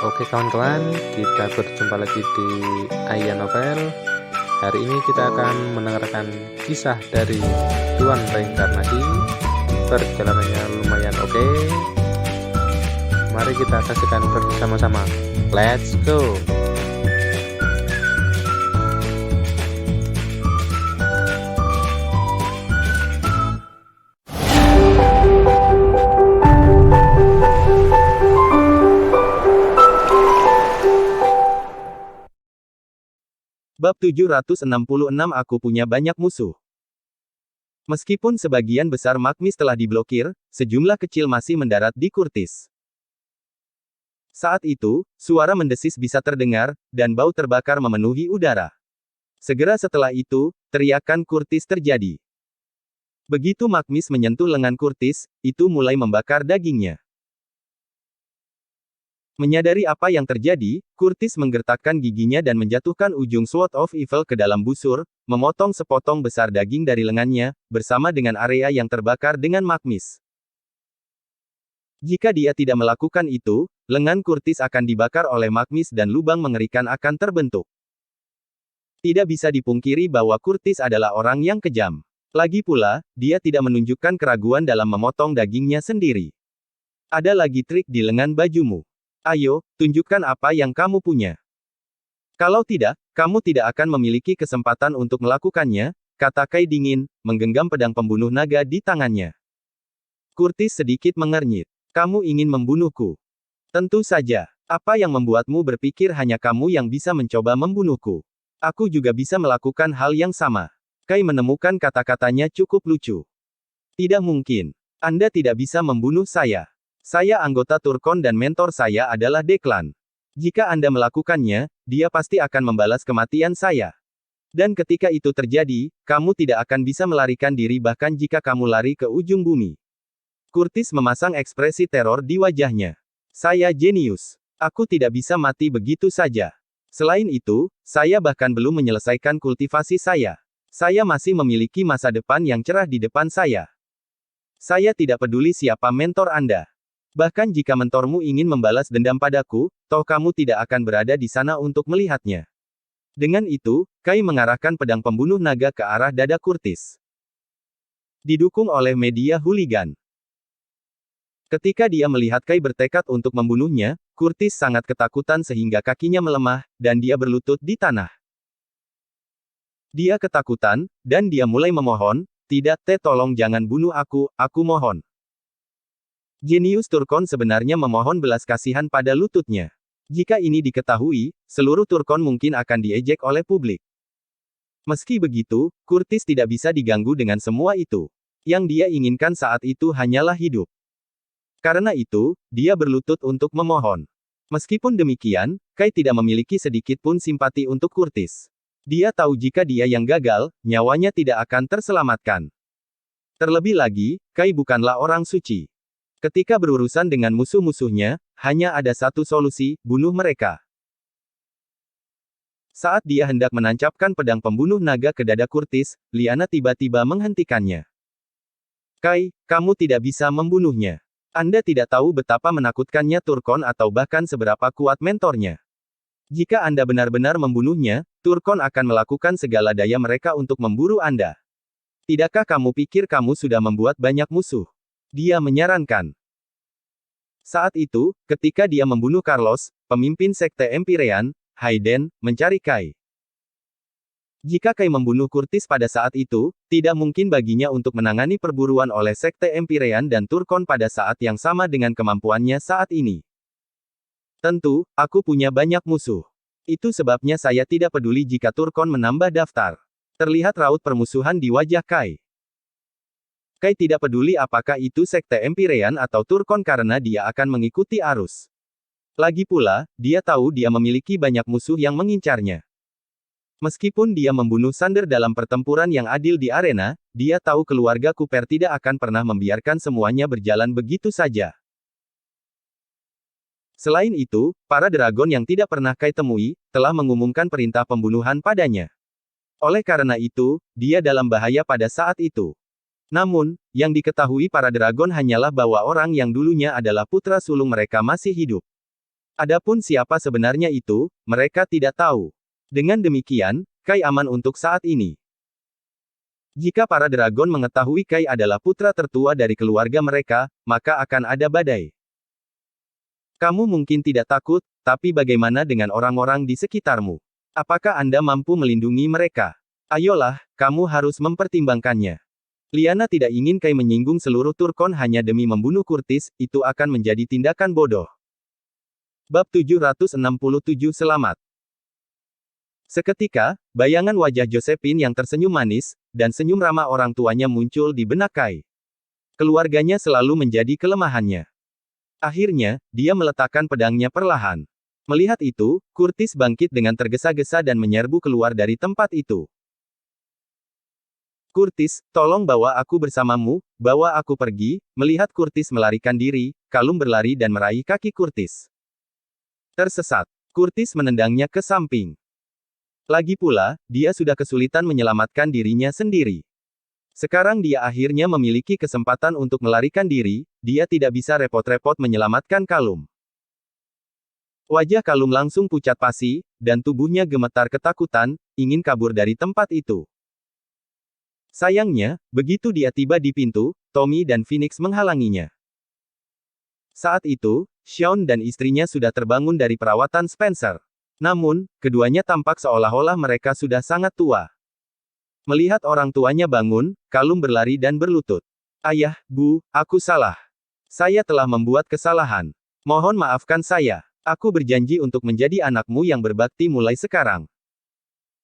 Oke kawan-kawan, kita berjumpa lagi di Aya Novel. Hari ini kita akan mendengarkan kisah dari Tuan Reinkarnasi. Perjalanannya lumayan oke. Mari kita saksikan bersama-sama. Let's go! Bab 766 Aku punya banyak musuh. Meskipun sebagian besar Magmis telah diblokir, sejumlah kecil masih mendarat di Kurtis. Saat itu, suara mendesis bisa terdengar, dan bau terbakar memenuhi udara. Segera setelah itu, teriakan Kurtis terjadi. Begitu Magmis menyentuh lengan Kurtis, itu mulai membakar dagingnya. Menyadari apa yang terjadi, Kurtis menggertakkan giginya dan menjatuhkan ujung Sword of Evil ke dalam busur, memotong sepotong besar daging dari lengannya, bersama dengan area yang terbakar dengan Magmis. Jika dia tidak melakukan itu, lengan Kurtis akan dibakar oleh Magmis dan lubang mengerikan akan terbentuk. Tidak bisa dipungkiri bahwa Kurtis adalah orang yang kejam. Lagi pula, dia tidak menunjukkan keraguan dalam memotong dagingnya sendiri. Ada lagi trik di lengan bajumu. Ayo, tunjukkan apa yang kamu punya. Kalau tidak, kamu tidak akan memiliki kesempatan untuk melakukannya, kata Kai dingin, menggenggam pedang pembunuh naga di tangannya. Kurtis sedikit mengernyit. Kamu ingin membunuhku? Tentu saja. Apa yang membuatmu berpikir hanya kamu yang bisa mencoba membunuhku? Aku juga bisa melakukan hal yang sama. Kai menemukan kata-katanya cukup lucu. Tidak mungkin. Anda tidak bisa membunuh saya. Saya anggota Turkon dan mentor saya adalah Deklan. Jika Anda melakukannya, dia pasti akan membalas kematian saya. Dan ketika itu terjadi, kamu tidak akan bisa melarikan diri bahkan jika kamu lari ke ujung bumi. Kurtis memasang ekspresi teror di wajahnya. Saya jenius. Aku tidak bisa mati begitu saja. Selain itu, saya bahkan belum menyelesaikan kultivasi saya. Saya masih memiliki masa depan yang cerah di depan saya. Saya tidak peduli siapa mentor Anda. Bahkan jika mentormu ingin membalas dendam padaku, toh kamu tidak akan berada di sana untuk melihatnya. Dengan itu, Kai mengarahkan pedang pembunuh naga ke arah dada Kurtis. Didukung oleh media hooligan. Ketika dia melihat Kai bertekad untuk membunuhnya, Kurtis sangat ketakutan sehingga kakinya melemah, dan dia berlutut di tanah. Dia ketakutan, dan dia mulai memohon, "Tidak, tolong jangan bunuh aku mohon." Jenius Turkon sebenarnya memohon belas kasihan pada lututnya. Jika ini diketahui, seluruh Turkon mungkin akan diejek oleh publik. Meski begitu, Kurtis tidak bisa diganggu dengan semua itu. Yang dia inginkan saat itu hanyalah hidup. Karena itu, dia berlutut untuk memohon. Meskipun demikian, Kai tidak memiliki sedikit pun simpati untuk Kurtis. Dia tahu jika dia yang gagal, nyawanya tidak akan terselamatkan. Terlebih lagi, Kai bukanlah orang suci. Ketika berurusan dengan musuh-musuhnya, hanya ada satu solusi, bunuh mereka. Saat dia hendak menancapkan pedang pembunuh naga ke dada Kurtis, Liana tiba-tiba menghentikannya. Kai, kamu tidak bisa membunuhnya. Anda tidak tahu betapa menakutkannya Turkon atau bahkan seberapa kuat mentornya. Jika Anda benar-benar membunuhnya, Turkon akan melakukan segala daya mereka untuk memburu Anda. Tidakkah kamu pikir kamu sudah membuat banyak musuh? Dia menyarankan. Saat itu, ketika dia membunuh Carlos, pemimpin sekte Empyrean, Hayden mencari Kai. Jika Kai membunuh Kurtis pada saat itu, tidak mungkin baginya untuk menangani perburuan oleh sekte Empyrean dan Turkon pada saat yang sama dengan kemampuannya saat ini. Tentu, aku punya banyak musuh. Itu sebabnya saya tidak peduli jika Turkon menambah daftar. Terlihat raut permusuhan di wajah Kai. Kai tidak peduli apakah itu sekte Empyrean atau Turkon karena dia akan mengikuti arus. Lagi pula, dia tahu dia memiliki banyak musuh yang mengincarnya. Meskipun dia membunuh Sander dalam pertempuran yang adil di arena, dia tahu keluarga Cooper tidak akan pernah membiarkan semuanya berjalan begitu saja. Selain itu, para dragon yang tidak pernah Kai temui, telah mengumumkan perintah pembunuhan padanya. Oleh karena itu, dia dalam bahaya pada saat itu. Namun, yang diketahui para dragon hanyalah bahwa orang yang dulunya adalah putra sulung mereka masih hidup. Adapun siapa sebenarnya itu, mereka tidak tahu. Dengan demikian, Kai aman untuk saat ini. Jika para dragon mengetahui Kai adalah putra tertua dari keluarga mereka, maka akan ada badai. Kamu mungkin tidak takut, tapi bagaimana dengan orang-orang di sekitarmu? Apakah Anda mampu melindungi mereka? Ayolah, kamu harus mempertimbangkannya. Liana tidak ingin Kai menyinggung seluruh Turkon hanya demi membunuh Kurtis, itu akan menjadi tindakan bodoh. Bab 767 Selamat. Seketika, bayangan wajah Josephine yang tersenyum manis, dan senyum ramah orang tuanya muncul di benak Kai. Keluarganya selalu menjadi kelemahannya. Akhirnya, dia meletakkan pedangnya perlahan. Melihat itu, Kurtis bangkit dengan tergesa-gesa dan menyerbu keluar dari tempat itu. Kurtis, tolong bawa aku bersamamu, bawa aku pergi. Melihat Kurtis melarikan diri, Kalum berlari dan meraih kaki Kurtis. Tersesat. Kurtis menendangnya ke samping. Lagi pula, dia sudah kesulitan menyelamatkan dirinya sendiri. Sekarang dia akhirnya memiliki kesempatan untuk melarikan diri, dia tidak bisa repot-repot menyelamatkan Kalum. Wajah Kalum langsung pucat pasi, dan tubuhnya gemetar ketakutan, ingin kabur dari tempat itu. Sayangnya, begitu dia tiba di pintu, Tommy dan Phoenix menghalanginya. Saat itu, Sean dan istrinya sudah terbangun dari perawatan Spencer. Namun, keduanya tampak seolah-olah mereka sudah sangat tua. Melihat orang tuanya bangun, Kalum berlari dan berlutut. Ayah, Bu, aku salah. Saya telah membuat kesalahan. Mohon maafkan saya. Aku berjanji untuk menjadi anakmu yang berbakti mulai sekarang.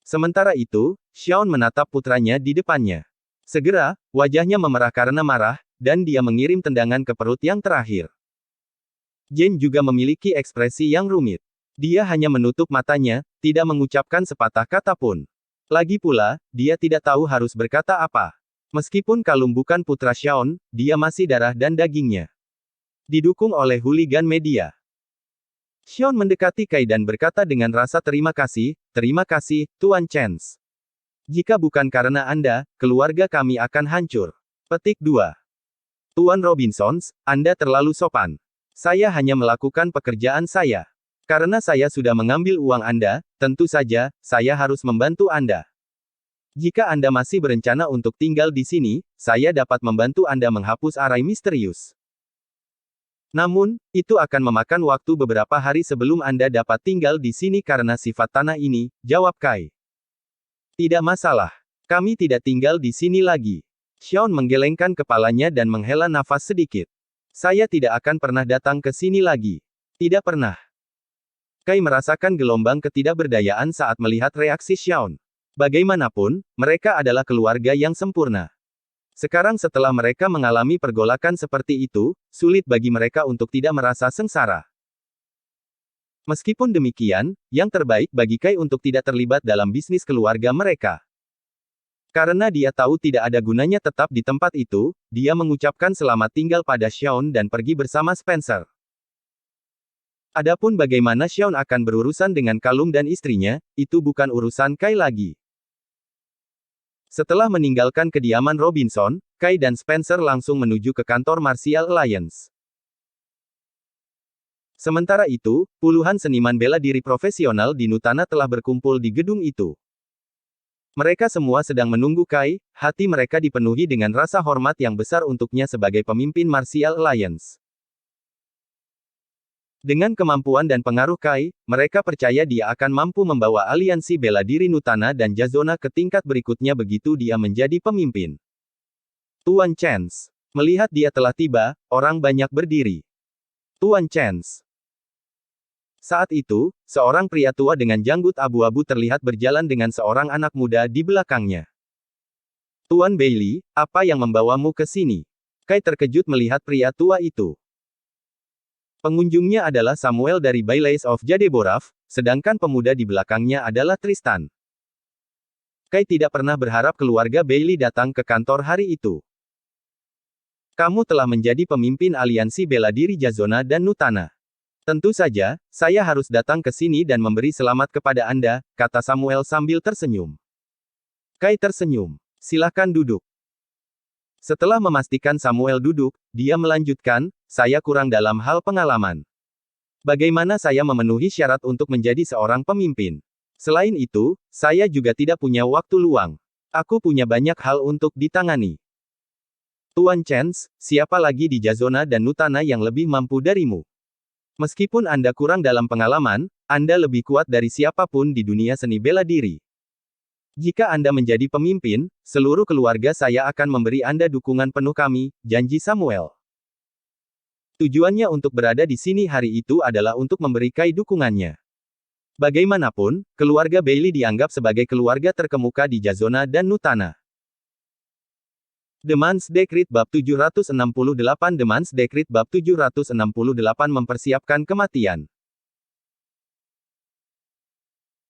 Sementara itu, Sean menatap putranya di depannya. Segera, wajahnya memerah karena marah, dan dia mengirim tendangan ke perut yang terakhir. Jane juga memiliki ekspresi yang rumit. Dia hanya menutup matanya, tidak mengucapkan sepatah kata pun. Lagi pula, dia tidak tahu harus berkata apa. Meskipun Kalum bukan putra Sean, dia masih darah dan dagingnya. Didukung oleh hooligan media. Sean mendekati Kai dan berkata dengan rasa terima kasih, Tuan Chance. Jika bukan karena Anda, keluarga kami akan hancur. Petik 2. Tuan Robinsons, Anda terlalu sopan. Saya hanya melakukan pekerjaan saya. Karena saya sudah mengambil uang Anda, tentu saja, saya harus membantu Anda. Jika Anda masih berencana untuk tinggal di sini, saya dapat membantu Anda menghapus arai misterius. Namun, itu akan memakan waktu beberapa hari sebelum Anda dapat tinggal di sini karena sifat tanah ini, jawab Kai. Tidak masalah. Kami tidak tinggal di sini lagi. Sean menggelengkan kepalanya dan menghela nafas sedikit. Saya tidak akan pernah datang ke sini lagi. Tidak pernah. Kai merasakan gelombang ketidakberdayaan saat melihat reaksi Sean. Bagaimanapun, mereka adalah keluarga yang sempurna. Sekarang setelah mereka mengalami pergolakan seperti itu, sulit bagi mereka untuk tidak merasa sengsara. Meskipun demikian, yang terbaik bagi Kai untuk tidak terlibat dalam bisnis keluarga mereka. Karena dia tahu tidak ada gunanya tetap di tempat itu, dia mengucapkan selamat tinggal pada Sean dan pergi bersama Spencer. Adapun bagaimana Sean akan berurusan dengan Kalum dan istrinya, itu bukan urusan Kai lagi. Setelah meninggalkan kediaman Robinson, Kai dan Spencer langsung menuju ke kantor Martial Alliance. Sementara itu, puluhan seniman bela diri profesional di Nutana telah berkumpul di gedung itu. Mereka semua sedang menunggu Kai, hati mereka dipenuhi dengan rasa hormat yang besar untuknya sebagai pemimpin Martial Alliance. Dengan kemampuan dan pengaruh Kai, mereka percaya dia akan mampu membawa aliansi bela diri Nutana dan Jazona ke tingkat berikutnya begitu dia menjadi pemimpin. Tuan Chance. Melihat dia telah tiba, orang banyak berdiri. Tuan Chance. Saat itu, seorang pria tua dengan janggut abu-abu terlihat berjalan dengan seorang anak muda di belakangnya. Tuan Bailey, apa yang membawamu ke sini? Kai terkejut melihat pria tua itu. Pengunjungnya adalah Samuel dari Baileys of Jadeborath, sedangkan pemuda di belakangnya adalah Tristan. Kai tidak pernah berharap keluarga Bailey datang ke kantor hari itu. Kamu telah menjadi pemimpin aliansi bela diri Jazona dan Nutana. Tentu saja, saya harus datang ke sini dan memberi selamat kepada Anda, kata Samuel sambil tersenyum. Kai tersenyum. Silakan duduk. Setelah memastikan Samuel duduk, dia melanjutkan, saya kurang dalam hal pengalaman. Bagaimana saya memenuhi syarat untuk menjadi seorang pemimpin? Selain itu, saya juga tidak punya waktu luang. Aku punya banyak hal untuk ditangani. Tuan Chance, siapa lagi di Jazona dan Nutana yang lebih mampu darimu? Meskipun Anda kurang dalam pengalaman, Anda lebih kuat dari siapapun di dunia seni bela diri. Jika Anda menjadi pemimpin, seluruh keluarga saya akan memberi Anda dukungan penuh kami, janji Samuel. Tujuannya untuk berada di sini hari itu adalah untuk memberi Kai dukungannya. Bagaimanapun, keluarga Bailey dianggap sebagai keluarga terkemuka di Jazona dan Nutana. Demands Decree Bab 768 Demands Decree Bab 768 mempersiapkan kematian.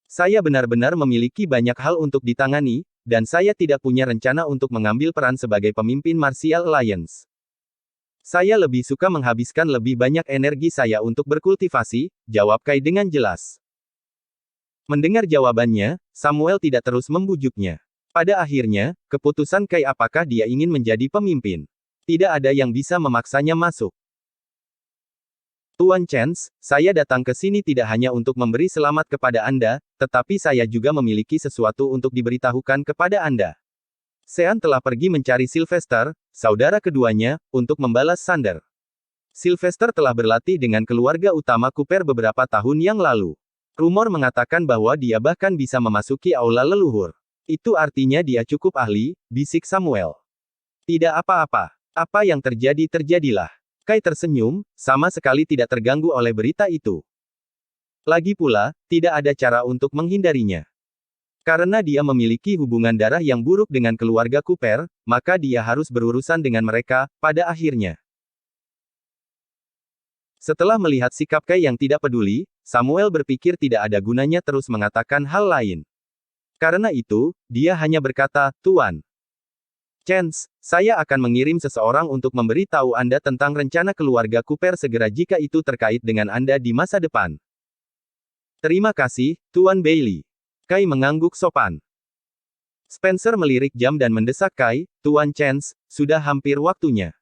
Saya benar-benar memiliki banyak hal untuk ditangani, dan saya tidak punya rencana untuk mengambil peran sebagai pemimpin Martial Alliance. Saya lebih suka menghabiskan lebih banyak energi saya untuk berkultivasi, jawab Kai dengan jelas. Mendengar jawabannya, Samuel tidak terus membujuknya. Pada akhirnya, keputusan Kai apakah dia ingin menjadi pemimpin. Tidak ada yang bisa memaksanya masuk. Tuan Chance, saya datang ke sini tidak hanya untuk memberi selamat kepada Anda, tetapi saya juga memiliki sesuatu untuk diberitahukan kepada Anda. Sean telah pergi mencari Sylvester, saudara keduanya, untuk membalas Sander. Sylvester telah berlatih dengan keluarga utama Cooper beberapa tahun yang lalu. Rumor mengatakan bahwa dia bahkan bisa memasuki aula leluhur. Itu artinya dia cukup ahli, bisik Samuel. Tidak apa-apa. Apa yang terjadi terjadilah. Kai tersenyum, sama sekali tidak terganggu oleh berita itu. Lagi pula, tidak ada cara untuk menghindarinya. Karena dia memiliki hubungan darah yang buruk dengan keluarga Cooper, maka dia harus berurusan dengan mereka, pada akhirnya. Setelah melihat sikap Kai yang tidak peduli, Samuel berpikir tidak ada gunanya terus mengatakan hal lain. Karena itu, dia hanya berkata, Tuan Chance, saya akan mengirim seseorang untuk memberi tahu Anda tentang rencana keluarga Cooper segera jika itu terkait dengan Anda di masa depan. Terima kasih, Tuan Bailey. Kai mengangguk sopan. Spencer melirik jam dan mendesak Kai, Tuan Chance, sudah hampir waktunya.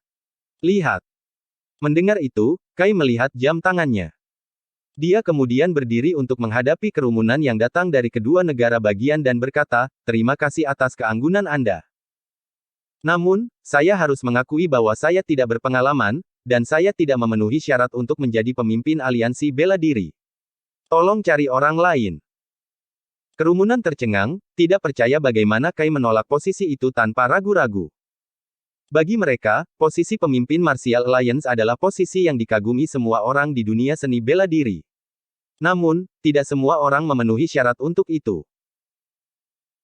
Lihat. Mendengar itu, Kai melihat jam tangannya. Dia kemudian berdiri untuk menghadapi kerumunan yang datang dari kedua negara bagian dan berkata, terima kasih atas keanggunan Anda. Namun, saya harus mengakui bahwa saya tidak berpengalaman, dan saya tidak memenuhi syarat untuk menjadi pemimpin aliansi bela diri. Tolong cari orang lain. Kerumunan tercengang, tidak percaya bagaimana Kai menolak posisi itu tanpa ragu-ragu. Bagi mereka, posisi pemimpin Martial Alliance adalah posisi yang dikagumi semua orang di dunia seni bela diri. Namun, tidak semua orang memenuhi syarat untuk itu.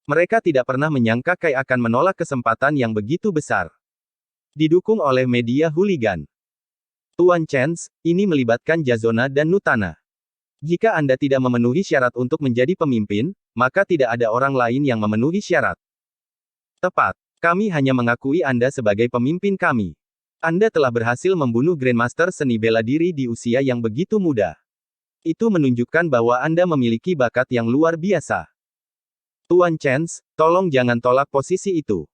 Mereka tidak pernah menyangka Kai akan menolak kesempatan yang begitu besar. Didukung oleh media hooligan. Tuan Chance, ini melibatkan Jazona dan Nutana. Jika Anda tidak memenuhi syarat untuk menjadi pemimpin, maka tidak ada orang lain yang memenuhi syarat. Tepat. Kami hanya mengakui Anda sebagai pemimpin kami. Anda telah berhasil membunuh Grandmaster seni bela diri di usia yang begitu muda. Itu menunjukkan bahwa Anda memiliki bakat yang luar biasa. Tuan Chance, tolong jangan tolak posisi itu.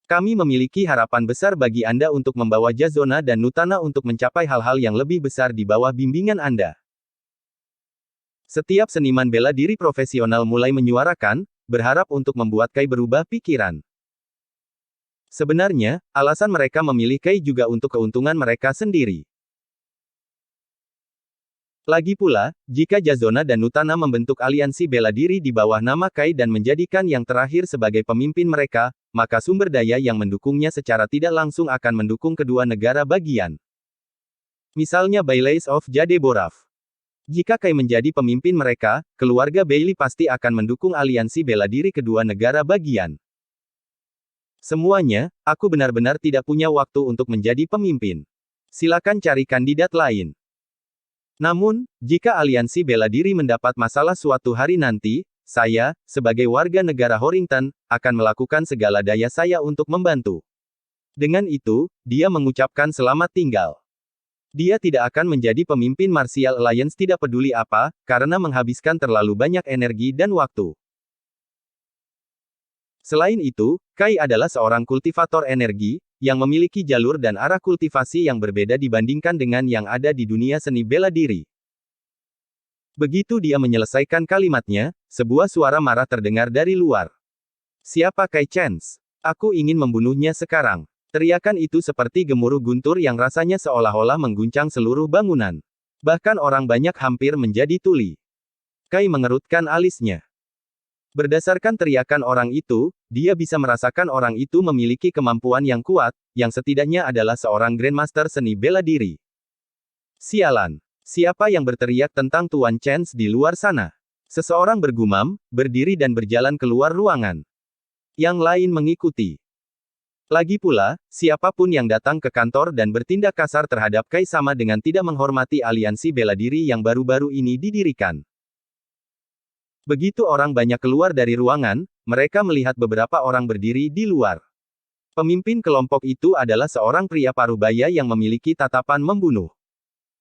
Kami memiliki harapan besar bagi Anda untuk membawa Jazona dan Nutana untuk mencapai hal-hal yang lebih besar di bawah bimbingan Anda. Setiap seniman bela diri profesional mulai menyuarakan, berharap untuk membuat Kai berubah pikiran. Sebenarnya, alasan mereka memilih Kai juga untuk keuntungan mereka sendiri. Lagi pula, jika Jazona dan Nutana membentuk aliansi bela diri di bawah nama Kai dan menjadikan yang terakhir sebagai pemimpin mereka, maka sumber daya yang mendukungnya secara tidak langsung akan mendukung kedua negara bagian. Misalnya Baileys of Jade Boraf. Jika Kai menjadi pemimpin mereka, keluarga Bailey pasti akan mendukung aliansi bela diri kedua negara bagian. Semuanya, aku benar-benar tidak punya waktu untuk menjadi pemimpin. Silakan cari kandidat lain. Namun, jika aliansi bela diri mendapat masalah suatu hari nanti, saya, sebagai warga negara Horrington, akan melakukan segala daya saya untuk membantu. Dengan itu, dia mengucapkan selamat tinggal. Dia tidak akan menjadi pemimpin Martial Alliance tidak peduli apa, karena menghabiskan terlalu banyak energi dan waktu. Selain itu, Kai adalah seorang kultivator energi, yang memiliki jalur dan arah kultivasi yang berbeda dibandingkan dengan yang ada di dunia seni bela diri. Begitu dia menyelesaikan kalimatnya, sebuah suara marah terdengar dari luar. Siapa Kai Chance? Aku ingin membunuhnya sekarang. Teriakan itu seperti gemuruh guntur yang rasanya seolah-olah mengguncang seluruh bangunan. Bahkan orang banyak hampir menjadi tuli. Kai mengerutkan alisnya. Berdasarkan teriakan orang itu, dia bisa merasakan orang itu memiliki kemampuan yang kuat, yang setidaknya adalah seorang Grandmaster seni bela diri. Sialan. Siapa yang berteriak tentang Tuan Chance di luar sana? Seseorang bergumam, berdiri dan berjalan keluar ruangan. Yang lain mengikuti. Lagi pula, siapapun yang datang ke kantor dan bertindak kasar terhadap Kai sama dengan tidak menghormati aliansi bela diri yang baru-baru ini didirikan. Begitu orang banyak keluar dari ruangan, mereka melihat beberapa orang berdiri di luar. Pemimpin kelompok itu adalah seorang pria parubaya yang memiliki tatapan membunuh.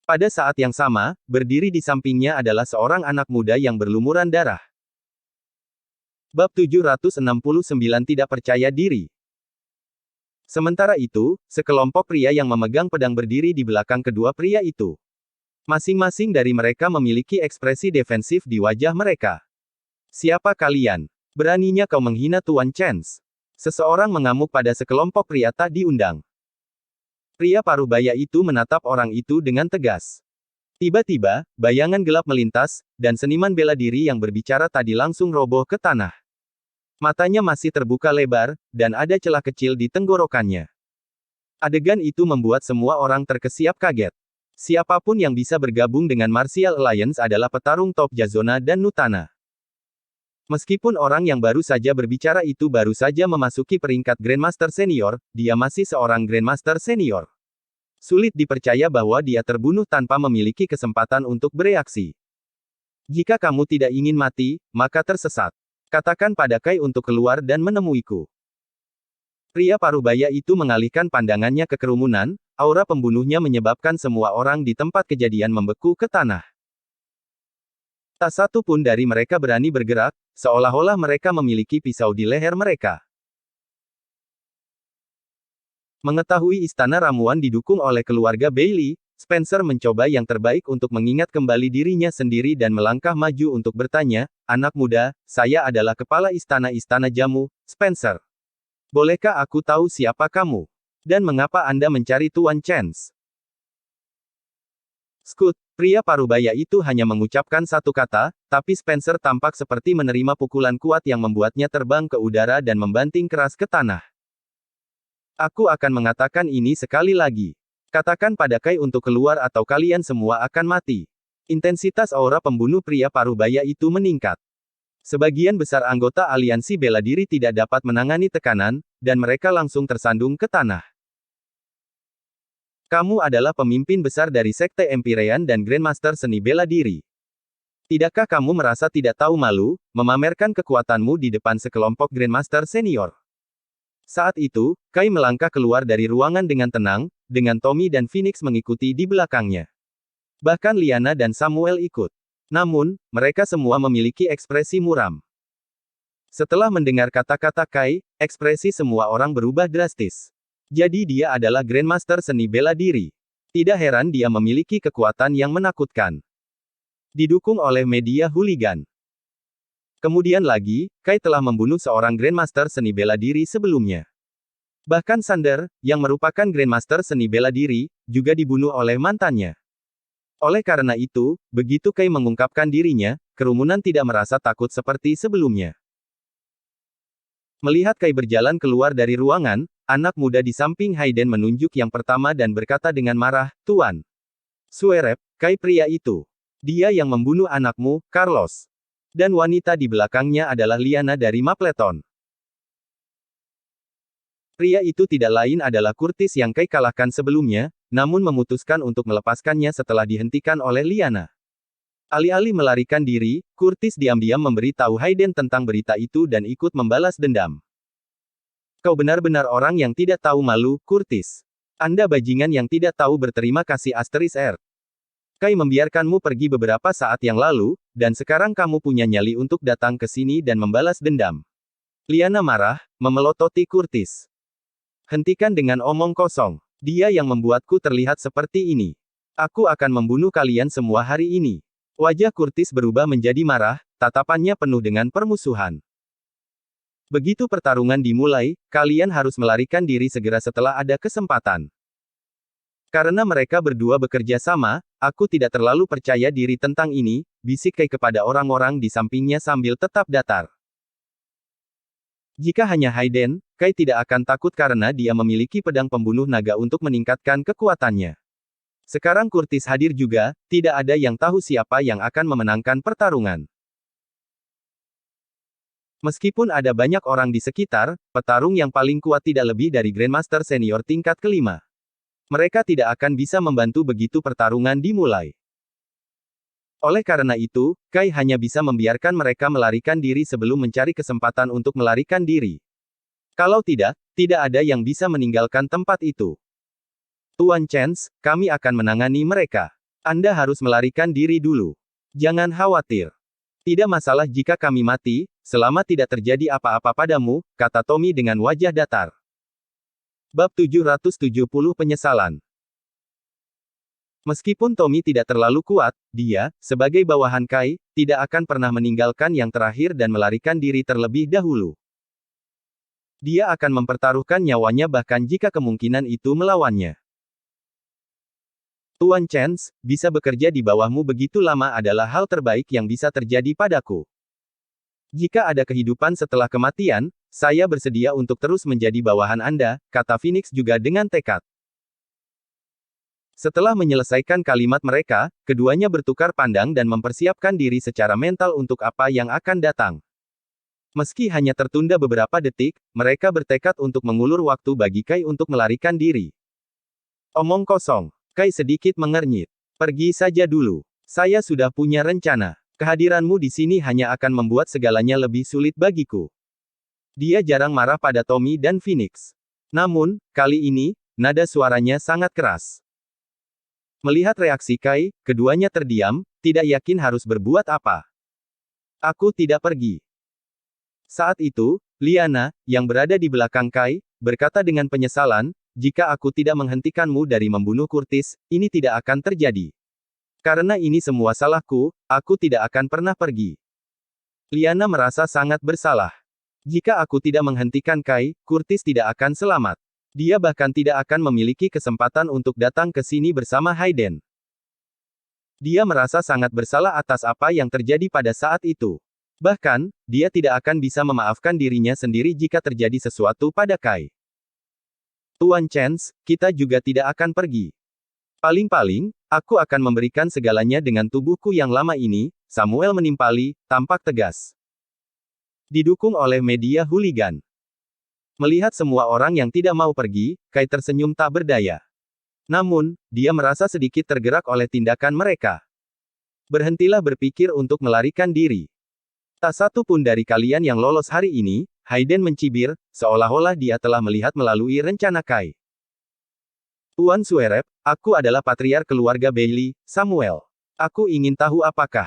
Pada saat yang sama, berdiri di sampingnya adalah seorang anak muda yang berlumuran darah. Bab 769 Tidak Percaya Diri. Sementara itu, sekelompok pria yang memegang pedang berdiri di belakang kedua pria itu. Masing-masing dari mereka memiliki ekspresi defensif di wajah mereka. Siapa kalian? Beraninya kau menghina Tuan Chance? Seseorang mengamuk pada sekelompok pria tak diundang. Pria parubaya itu menatap orang itu dengan tegas. Tiba-tiba, bayangan gelap melintas, dan seniman bela diri yang berbicara tadi langsung roboh ke tanah. Matanya masih terbuka lebar, dan ada celah kecil di tenggorokannya. Adegan itu membuat semua orang terkesiap kaget. Siapapun yang bisa bergabung dengan Martial Alliance adalah petarung top Jazona dan Nutana. Meskipun orang yang baru saja berbicara itu baru saja memasuki peringkat Grandmaster Senior, dia masih seorang Grandmaster Senior. Sulit dipercaya bahwa dia terbunuh tanpa memiliki kesempatan untuk bereaksi. Jika kamu tidak ingin mati, maka tersesat. Katakan pada Kai untuk keluar dan menemuiku. Pria parubaya itu mengalihkan pandangannya ke kerumunan, aura pembunuhnya menyebabkan semua orang di tempat kejadian membeku ke tanah. Tak satu pun dari mereka berani bergerak, seolah-olah mereka memiliki pisau di leher mereka. Mengetahui istana ramuan didukung oleh keluarga Bailey, Spencer mencoba yang terbaik untuk mengingat kembali dirinya sendiri dan melangkah maju untuk bertanya, "Anak muda, saya adalah kepala istana-istana jamu, Spencer. Bolehkah aku tahu siapa kamu? Dan mengapa Anda mencari Tuan Chance?" Scoot, pria parubaya itu hanya mengucapkan satu kata, tapi Spencer tampak seperti menerima pukulan kuat yang membuatnya terbang ke udara dan membanting keras ke tanah. Aku akan mengatakan ini sekali lagi. Katakan pada Kai untuk keluar atau kalian semua akan mati. Intensitas aura pembunuh pria parubaya itu meningkat. Sebagian besar anggota aliansi bela diri tidak dapat menangani tekanan, dan mereka langsung tersandung ke tanah. Kamu adalah pemimpin besar dari Sekte Empyrean dan Grandmaster seni bela diri. Tidakkah kamu merasa tidak tahu malu, memamerkan kekuatanmu di depan sekelompok Grandmaster senior? Saat itu, Kai melangkah keluar dari ruangan dengan tenang, dengan Tommy dan Phoenix mengikuti di belakangnya. Bahkan Liana dan Samuel ikut. Namun, mereka semua memiliki ekspresi muram. Setelah mendengar kata-kata Kai, ekspresi semua orang berubah drastis. Jadi dia adalah Grandmaster seni bela diri. Tidak heran dia memiliki kekuatan yang menakutkan. Didukung oleh media hooligan. Kemudian lagi, Kai telah membunuh seorang Grandmaster seni bela diri sebelumnya. Bahkan Sander, yang merupakan Grandmaster seni bela diri, juga dibunuh oleh mantannya. Oleh karena itu, begitu Kai mengungkapkan dirinya, kerumunan tidak merasa takut seperti sebelumnya. Melihat Kai berjalan keluar dari ruangan, anak muda di samping Hayden menunjuk yang pertama dan berkata dengan marah, "Tuan Suerep, Kai pria itu. Dia yang membunuh anakmu, Carlos. Dan wanita di belakangnya adalah Liana dari Mapleton." Pria itu tidak lain adalah Curtis yang Kai kalahkan sebelumnya, namun memutuskan untuk melepaskannya setelah dihentikan oleh Liana. Alih-alih melarikan diri, Curtis diam-diam memberitahu Hayden tentang berita itu dan ikut membalas dendam. Kau benar-benar orang yang tidak tahu malu, Curtis. Anda bajingan yang tidak tahu berterima kasih Asteris R. Kai membiarkanmu pergi beberapa saat yang lalu, dan sekarang kamu punya nyali untuk datang ke sini dan membalas dendam. Liana marah, memelototi Curtis. Hentikan dengan omong kosong. Dia yang membuatku terlihat seperti ini. Aku akan membunuh kalian semua hari ini. Wajah Kurtis berubah menjadi marah, tatapannya penuh dengan permusuhan. Begitu pertarungan dimulai, kalian harus melarikan diri segera setelah ada kesempatan. Karena mereka berdua bekerja sama, aku tidak terlalu percaya diri tentang ini, bisik Kai kepada orang-orang di sampingnya sambil tetap datar. Jika hanya Hayden, Kai tidak akan takut karena dia memiliki pedang pembunuh naga untuk meningkatkan kekuatannya. Sekarang Kurtis hadir juga, tidak ada yang tahu siapa yang akan memenangkan pertarungan. Meskipun ada banyak orang di sekitar, petarung yang paling kuat tidak lebih dari Grandmaster Senior tingkat kelima. Mereka tidak akan bisa membantu begitu pertarungan dimulai. Oleh karena itu, Kai hanya bisa membiarkan mereka melarikan diri sebelum mencari kesempatan untuk melarikan diri. Kalau tidak, tidak ada yang bisa meninggalkan tempat itu. Tuan Chance, kami akan menangani mereka. Anda harus melarikan diri dulu. Jangan khawatir. Tidak masalah jika kami mati, selama tidak terjadi apa-apa padamu, kata Tommy dengan wajah datar. Bab 770 Penyesalan. Meskipun Tommy tidak terlalu kuat, dia, sebagai bawahan Kai, tidak akan pernah meninggalkan yang terakhir dan melarikan diri terlebih dahulu. Dia akan mempertaruhkan nyawanya bahkan jika kemungkinan itu melawannya. Tuan Chance, bisa bekerja di bawahmu begitu lama adalah hal terbaik yang bisa terjadi padaku. Jika ada kehidupan setelah kematian, saya bersedia untuk terus menjadi bawahan Anda, kata Phoenix juga dengan tekad. Setelah menyelesaikan kalimat mereka, keduanya bertukar pandang dan mempersiapkan diri secara mental untuk apa yang akan datang. Meski hanya tertunda beberapa detik, mereka bertekad untuk mengulur waktu bagi Kai untuk melarikan diri. Omong kosong. Kai sedikit mengernyit. Pergi saja dulu. Saya sudah punya rencana. Kehadiranmu di sini hanya akan membuat segalanya lebih sulit bagiku. Dia jarang marah pada Tommy dan Phoenix. Namun, kali ini, nada suaranya sangat keras. Melihat reaksi Kai, keduanya terdiam, tidak yakin harus berbuat apa. Aku tidak pergi. Saat itu, Liana, yang berada di belakang Kai, berkata dengan penyesalan, jika aku tidak menghentikanmu dari membunuh Kurtis, ini tidak akan terjadi. Karena ini semua salahku, aku tidak akan pernah pergi. Liana merasa sangat bersalah. Jika aku tidak menghentikan Kai, Kurtis tidak akan selamat. Dia bahkan tidak akan memiliki kesempatan untuk datang ke sini bersama Hayden. Dia merasa sangat bersalah atas apa yang terjadi pada saat itu. Bahkan, dia tidak akan bisa memaafkan dirinya sendiri jika terjadi sesuatu pada Kai. Tuan Chance, kita juga tidak akan pergi. Paling-paling, aku akan memberikan segalanya dengan tubuhku yang lama ini, Samuel menimpali, tampak tegas. Didukung oleh media hooligan. Melihat semua orang yang tidak mau pergi, Kai tersenyum tak berdaya. Namun, dia merasa sedikit tergerak oleh tindakan mereka. Berhentilah berpikir untuk melarikan diri. Tak satu pun dari kalian yang lolos hari ini, Hayden mencibir, seolah-olah dia telah melihat melalui rencana Kai. Tuan Suerep, aku adalah patriark keluarga Bailey, Samuel. Aku ingin tahu apakah.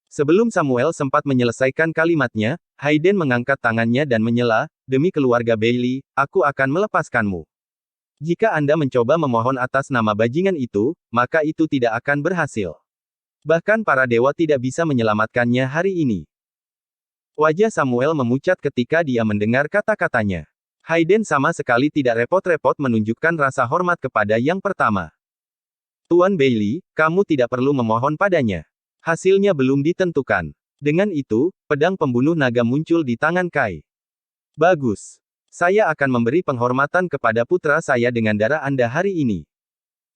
Sebelum Samuel sempat menyelesaikan kalimatnya, Hayden mengangkat tangannya dan menyela, demi keluarga Bailey, aku akan melepaskanmu. Jika Anda mencoba memohon atas nama bajingan itu, maka itu tidak akan berhasil. Bahkan para dewa tidak bisa menyelamatkannya hari ini. Wajah Samuel memucat ketika dia mendengar kata-katanya. Hayden sama sekali tidak repot-repot menunjukkan rasa hormat kepada yang pertama. Tuan Bailey, kamu tidak perlu memohon padanya. Hasilnya belum ditentukan. Dengan itu, pedang pembunuh naga muncul di tangan Kai. Bagus. Saya akan memberi penghormatan kepada putra saya dengan darah Anda hari ini.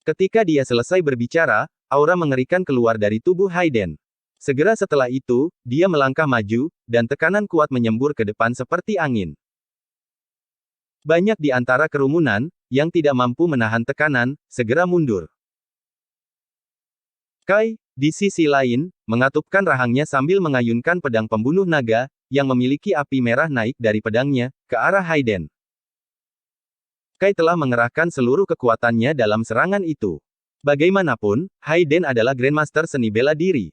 Ketika dia selesai berbicara, aura mengerikan keluar dari tubuh Hayden. Segera setelah itu, dia melangkah maju, dan tekanan kuat menyembur ke depan seperti angin. Banyak di antara kerumunan, yang tidak mampu menahan tekanan, segera mundur. Kai, di sisi lain, mengatupkan rahangnya sambil mengayunkan pedang pembunuh naga, yang memiliki api merah naik dari pedangnya, ke arah Hayden. Kai telah mengerahkan seluruh kekuatannya dalam serangan itu. Bagaimanapun, Hayden adalah Grandmaster seni bela diri.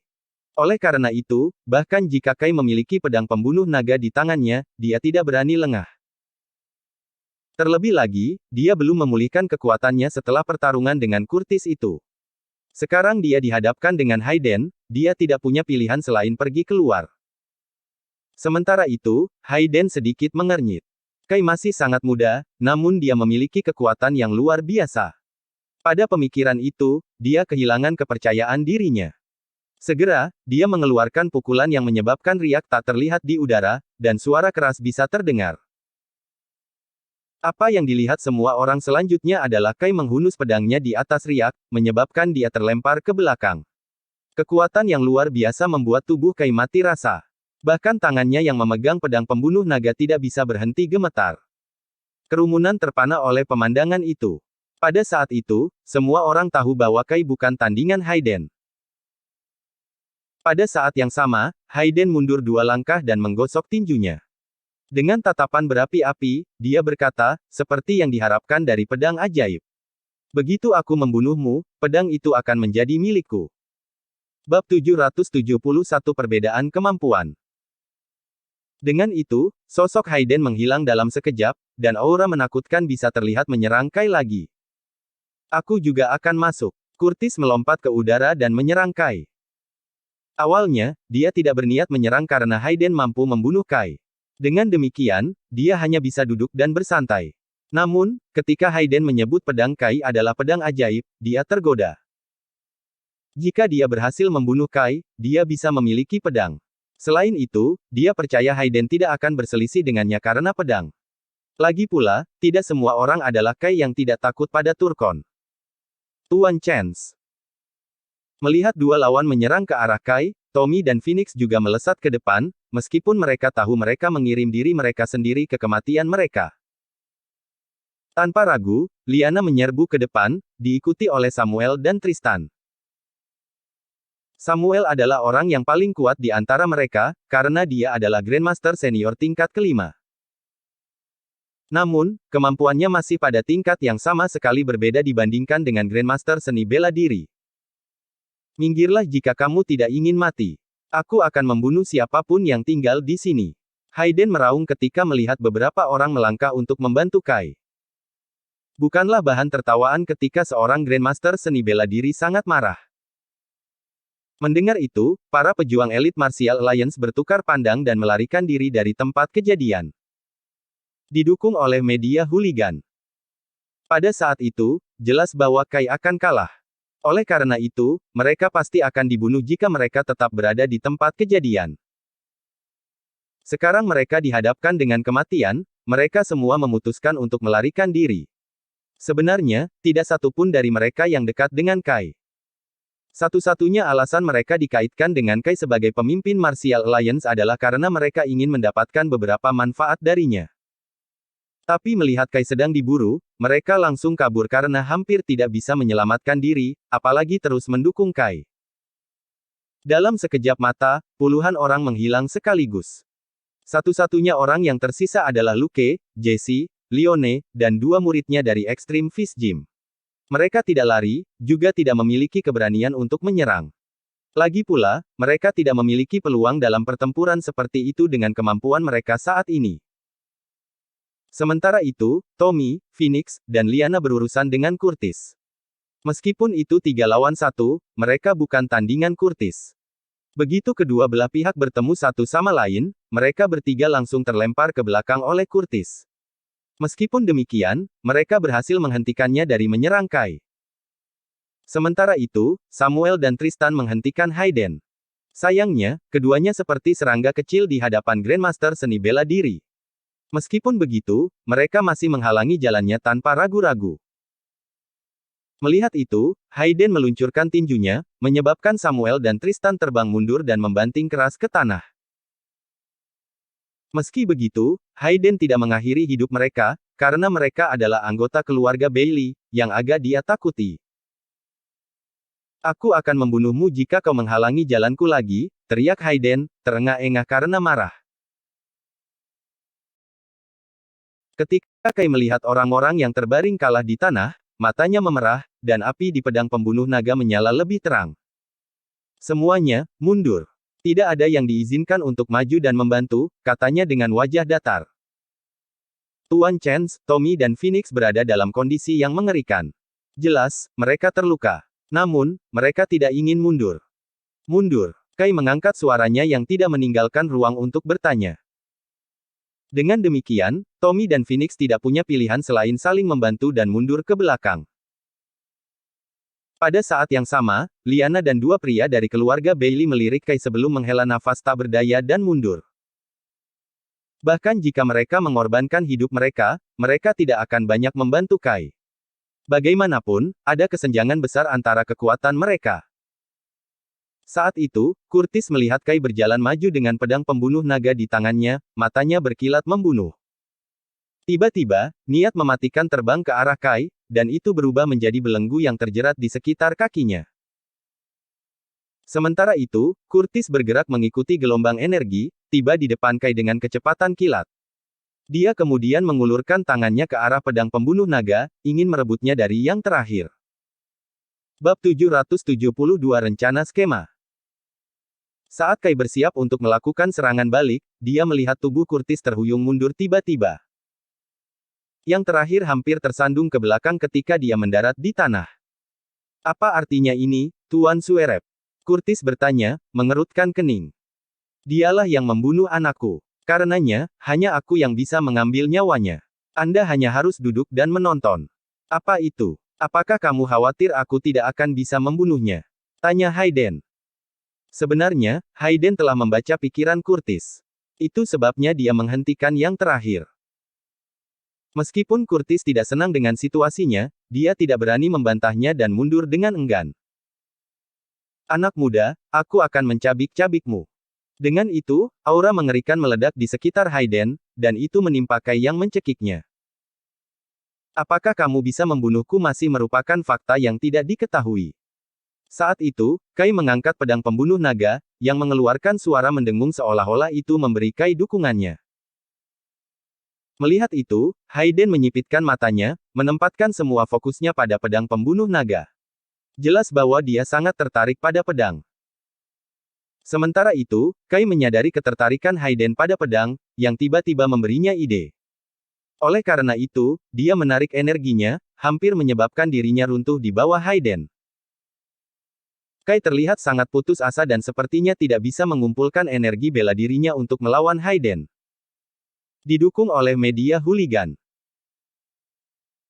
Oleh karena itu, bahkan jika Kai memiliki pedang pembunuh naga di tangannya, dia tidak berani lengah. Terlebih lagi, dia belum memulihkan kekuatannya setelah pertarungan dengan Kurtis itu. Sekarang dia dihadapkan dengan Hayden, dia tidak punya pilihan selain pergi keluar. Sementara itu, Hayden sedikit mengernyit. Kai masih sangat muda, namun dia memiliki kekuatan yang luar biasa. Pada pemikiran itu, dia kehilangan kepercayaan dirinya. Segera, dia mengeluarkan pukulan yang menyebabkan riak tak terlihat di udara, dan suara keras bisa terdengar. Apa yang dilihat semua orang selanjutnya adalah Kai menghunus pedangnya di atas riak, menyebabkan dia terlempar ke belakang. Kekuatan yang luar biasa membuat tubuh Kai mati rasa. Bahkan tangannya yang memegang pedang pembunuh naga tidak bisa berhenti gemetar. Kerumunan terpana oleh pemandangan itu. Pada saat itu, semua orang tahu bahwa Kai bukan tandingan Hayden. Pada saat yang sama, Hayden mundur 2 langkah dan menggosok tinjunya. Dengan tatapan berapi-api, dia berkata, seperti yang diharapkan dari pedang ajaib. Begitu aku membunuhmu, pedang itu akan menjadi milikku. Bab 771 Perbedaan Kemampuan. Dengan itu, sosok Hayden menghilang dalam sekejap, dan aura menakutkan bisa terlihat menyerang Kai lagi. Aku juga akan masuk. Curtis melompat ke udara dan menyerang Kai. Awalnya, dia tidak berniat menyerang karena Hayden mampu membunuh Kai. Dengan demikian, dia hanya bisa duduk dan bersantai. Namun, ketika Hayden menyebut pedang Kai adalah pedang ajaib, dia tergoda. Jika dia berhasil membunuh Kai, dia bisa memiliki pedang. Selain itu, dia percaya Hayden tidak akan berselisih dengannya karena pedang. Lagi pula, tidak semua orang adalah Kai yang tidak takut pada Turkon. Tuan Chance. Melihat dua lawan menyerang ke arah Kai, Tommy dan Phoenix juga melesat ke depan, meskipun mereka tahu mereka mengirim diri mereka sendiri ke kematian mereka. Tanpa ragu, Liana menyerbu ke depan, diikuti oleh Samuel dan Tristan. Samuel adalah orang yang paling kuat di antara mereka, karena dia adalah Grandmaster senior tingkat kelima. Namun, kemampuannya masih pada tingkat yang sama sekali berbeda dibandingkan dengan Grandmaster seni bela diri. Minggirlah jika kamu tidak ingin mati. Aku akan membunuh siapapun yang tinggal di sini. Hayden meraung ketika melihat beberapa orang melangkah untuk membantu Kai. Bukanlah bahan tertawaan ketika seorang Grandmaster seni bela diri sangat marah. Mendengar itu, para pejuang elit Martial Alliance bertukar pandang dan melarikan diri dari tempat kejadian. Didukung oleh media hooligan. Pada saat itu, jelas bahwa Kai akan kalah. Oleh karena itu, mereka pasti akan dibunuh jika mereka tetap berada di tempat kejadian. Sekarang mereka dihadapkan dengan kematian, mereka semua memutuskan untuk melarikan diri. Sebenarnya, tidak satu pun dari mereka yang dekat dengan Kai. Satu-satunya alasan mereka dikaitkan dengan Kai sebagai pemimpin Martial Alliance adalah karena mereka ingin mendapatkan beberapa manfaat darinya. Tapi melihat Kai sedang diburu, mereka langsung kabur karena hampir tidak bisa menyelamatkan diri, apalagi terus mendukung Kai. Dalam sekejap mata, puluhan orang menghilang sekaligus. Satu-satunya orang yang tersisa adalah Luke, Jesse, Lione, dan 2 muridnya dari Extreme Fist Gym. Mereka tidak lari, juga tidak memiliki keberanian untuk menyerang. Lagi pula, mereka tidak memiliki peluang dalam pertempuran seperti itu dengan kemampuan mereka saat ini. Sementara itu, Tommy, Phoenix, dan Liana berurusan dengan Curtis. Meskipun itu 3 lawan 1, mereka bukan tandingan Curtis. Begitu kedua belah pihak bertemu satu sama lain, mereka bertiga langsung terlempar ke belakang oleh Curtis. Meskipun demikian, mereka berhasil menghentikannya dari menyerang Kai. Sementara itu, Samuel dan Tristan menghentikan Hayden. Sayangnya, keduanya seperti serangga kecil di hadapan Grandmaster seni bela diri. Meskipun begitu, mereka masih menghalangi jalannya tanpa ragu-ragu. Melihat itu, Hayden meluncurkan tinjunya, menyebabkan Samuel dan Tristan terbang mundur dan membanting keras ke tanah. Meski begitu, Hayden tidak mengakhiri hidup mereka, karena mereka adalah anggota keluarga Bailey, yang agak dia takuti. Aku akan membunuhmu jika kau menghalangi jalanku lagi, teriak Hayden, terengah-engah karena marah. Ketika Kai melihat orang-orang yang terbaring kalah di tanah, matanya memerah, dan api di pedang pembunuh naga menyala lebih terang. Semuanya, mundur. Tidak ada yang diizinkan untuk maju dan membantu, katanya dengan wajah datar. Tuan Chance, Tommy dan Phoenix berada dalam kondisi yang mengerikan. Jelas, mereka terluka. Namun, mereka tidak ingin mundur. Mundur. Kai mengangkat suaranya yang tidak meninggalkan ruang untuk bertanya. Dengan demikian, Tommy dan Phoenix tidak punya pilihan selain saling membantu dan mundur ke belakang. Pada saat yang sama, Liana dan dua pria dari keluarga Bailey melirik Kai sebelum menghela nafas tak berdaya dan mundur. Bahkan jika mereka mengorbankan hidup mereka, mereka tidak akan banyak membantu Kai. Bagaimanapun, ada kesenjangan besar antara kekuatan mereka. Saat itu, Curtis melihat Kai berjalan maju dengan pedang pembunuh naga di tangannya, matanya berkilat membunuh. Tiba-tiba, niat mematikan terbang ke arah Kai, dan itu berubah menjadi belenggu yang terjerat di sekitar kakinya. Sementara itu, Curtis bergerak mengikuti gelombang energi, tiba di depan Kai dengan kecepatan kilat. Dia kemudian mengulurkan tangannya ke arah pedang pembunuh naga, ingin merebutnya dari yang terakhir. Bab 772 Rencana Skema. Saat Kai bersiap untuk melakukan serangan balik, dia melihat tubuh Curtis terhuyung mundur tiba-tiba. Yang terakhir hampir tersandung ke belakang ketika dia mendarat di tanah. Apa artinya ini, Tuan Suerep? Curtis bertanya, mengerutkan kening. Dialah yang membunuh anakku. Karenanya, hanya aku yang bisa mengambil nyawanya. Anda hanya harus duduk dan menonton. Apa itu? Apakah kamu khawatir aku tidak akan bisa membunuhnya? Tanya Hayden. Sebenarnya, Hayden telah membaca pikiran Curtis. Itu sebabnya dia menghentikan yang terakhir. Meskipun Curtis tidak senang dengan situasinya, dia tidak berani membantahnya dan mundur dengan enggan. Anak muda, aku akan mencabik-cabikmu. Dengan itu, aura mengerikan meledak di sekitar Hayden, dan itu menimpa Kai yang mencekiknya. Apakah kamu bisa membunuhku masih merupakan fakta yang tidak diketahui. Saat itu, Kai mengangkat pedang pembunuh naga, yang mengeluarkan suara mendengung seolah-olah itu memberi Kai dukungannya. Melihat itu, Hayden menyipitkan matanya, menempatkan semua fokusnya pada pedang pembunuh naga. Jelas bahwa dia sangat tertarik pada pedang. Sementara itu, Kai menyadari ketertarikan Hayden pada pedang, yang tiba-tiba memberinya ide. Oleh karena itu, dia menarik energinya, hampir menyebabkan dirinya runtuh di bawah Hayden. Kai terlihat sangat putus asa dan sepertinya tidak bisa mengumpulkan energi bela dirinya untuk melawan Hayden. Didukung oleh media hooligan.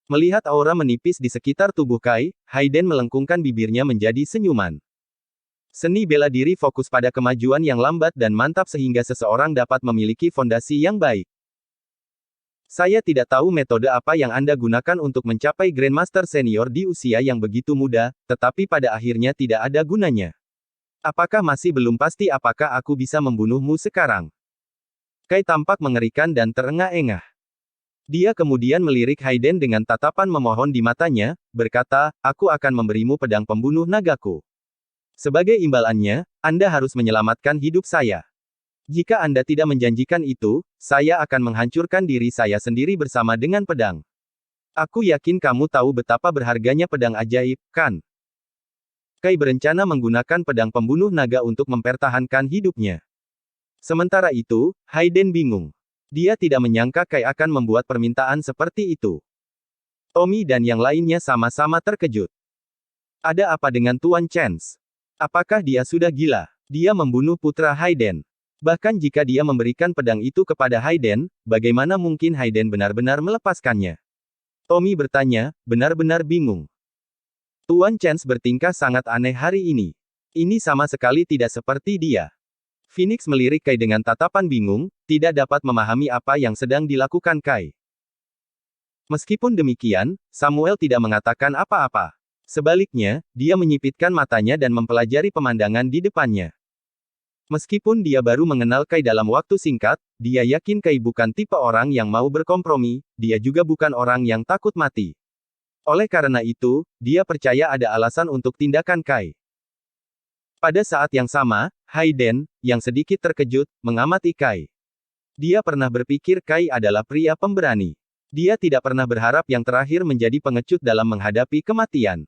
Melihat aura menipis di sekitar tubuh Kai, Hayden melengkungkan bibirnya menjadi senyuman. Seni bela diri fokus pada kemajuan yang lambat dan mantap sehingga seseorang dapat memiliki fondasi yang baik. Saya tidak tahu metode apa yang Anda gunakan untuk mencapai Grandmaster Senior di usia yang begitu muda, tetapi pada akhirnya tidak ada gunanya. Apakah masih belum pasti apakah aku bisa membunuhmu sekarang? Kai tampak mengerikan dan terengah-engah. Dia kemudian melirik Hayden dengan tatapan memohon di matanya, berkata, aku akan memberimu pedang pembunuh nagaku. Sebagai imbalannya, Anda harus menyelamatkan hidup saya. Jika Anda tidak menjanjikan itu, saya akan menghancurkan diri saya sendiri bersama dengan pedang. Aku yakin kamu tahu betapa berharganya pedang ajaib, kan? Kai berencana menggunakan pedang pembunuh naga untuk mempertahankan hidupnya. Sementara itu, Hayden bingung. Dia tidak menyangka Kai akan membuat permintaan seperti itu. Tommy dan yang lainnya sama-sama terkejut. Ada apa dengan Tuan Chance? Apakah dia sudah gila? Dia membunuh putra Hayden. Bahkan jika dia memberikan pedang itu kepada Hayden, bagaimana mungkin Hayden benar-benar melepaskannya? Tommy bertanya, benar-benar bingung. Tuan Chance bertingkah sangat aneh hari ini. Ini sama sekali tidak seperti dia. Phoenix melirik Kai dengan tatapan bingung, tidak dapat memahami apa yang sedang dilakukan Kai. Meskipun demikian, Samuel tidak mengatakan apa-apa. Sebaliknya, dia menyipitkan matanya dan mempelajari pemandangan di depannya. Meskipun dia baru mengenal Kai dalam waktu singkat, dia yakin Kai bukan tipe orang yang mau berkompromi, dia juga bukan orang yang takut mati. Oleh karena itu, dia percaya ada alasan untuk tindakan Kai. Pada saat yang sama, Hayden, yang sedikit terkejut, mengamati Kai. Dia pernah berpikir Kai adalah pria pemberani. Dia tidak pernah berharap yang terakhir menjadi pengecut dalam menghadapi kematian.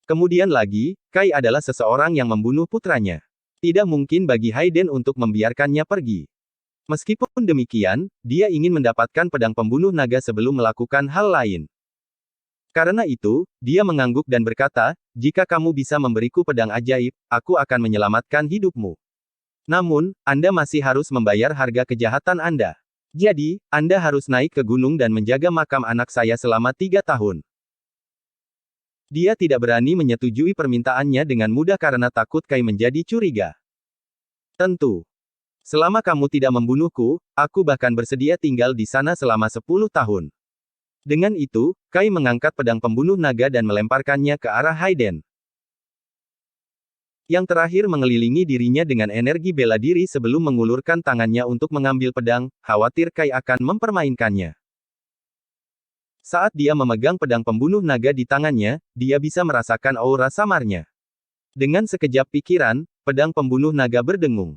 Kemudian lagi, Kai adalah seseorang yang membunuh putranya. Tidak mungkin bagi Hayden untuk membiarkannya pergi. Meskipun demikian, dia ingin mendapatkan pedang pembunuh naga sebelum melakukan hal lain. Karena itu, dia mengangguk dan berkata, jika kamu bisa memberiku pedang ajaib, aku akan menyelamatkan hidupmu. Namun, Anda masih harus membayar harga kejahatan Anda. Jadi, Anda harus naik ke gunung dan menjaga makam anak saya selama 3 tahun. Dia tidak berani menyetujui permintaannya dengan mudah karena takut Kai menjadi curiga. Tentu. Selama kamu tidak membunuhku, aku bahkan bersedia tinggal di sana selama 10 tahun. Dengan itu, Kai mengangkat pedang pembunuh naga dan melemparkannya ke arah Hayden. Yang terakhir mengelilingi dirinya dengan energi bela diri sebelum mengulurkan tangannya untuk mengambil pedang, khawatir Kai akan mempermainkannya. Saat dia memegang pedang pembunuh naga di tangannya, dia bisa merasakan aura samarnya. Dengan sekejap pikiran, pedang pembunuh naga berdengung.